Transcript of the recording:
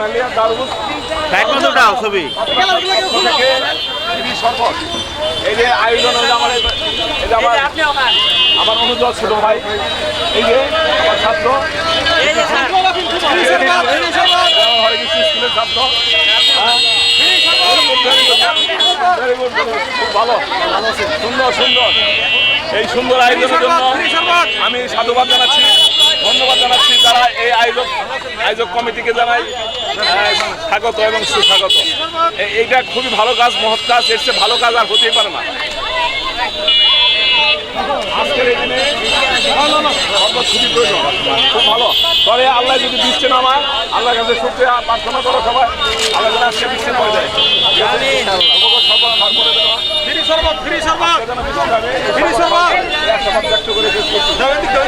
কানালিয়া দারুণ ছবি শরবত এই যে আয়োজন হলো আমার এই যে আমার অনুযোগ ছোট ভাই এই যে আমার ছাত্র হরে কৃষ্ণ স্কুলের ছাত্র খুব ভালো সুন্দর সুন্দর এই সুন্দর আয়োজনের জন্য আমি সাধুবাদ জানাচ্ছি ধন্যবাদ জানাচ্ছি যারা এই আয়োজক কমিটিকে জানাই স্বাগত এবং সুস্বাগত এইটা খুবই ভালো কাজ মহৎ কাজ এর চেয়ে ভালো কাজ আর হতেই পারে না আজকের এই দিনে খুবই প্রয়োজন খুব ভালো তবে আল্লাহ যদি বৃষ্টি নামায় আল্লাহর কাছে শুকরিয়া প্রার্থনা করো সবাই আল্লাহ যেন আজকে বৃষ্টি হয়ে যায় ব্যক্ত করে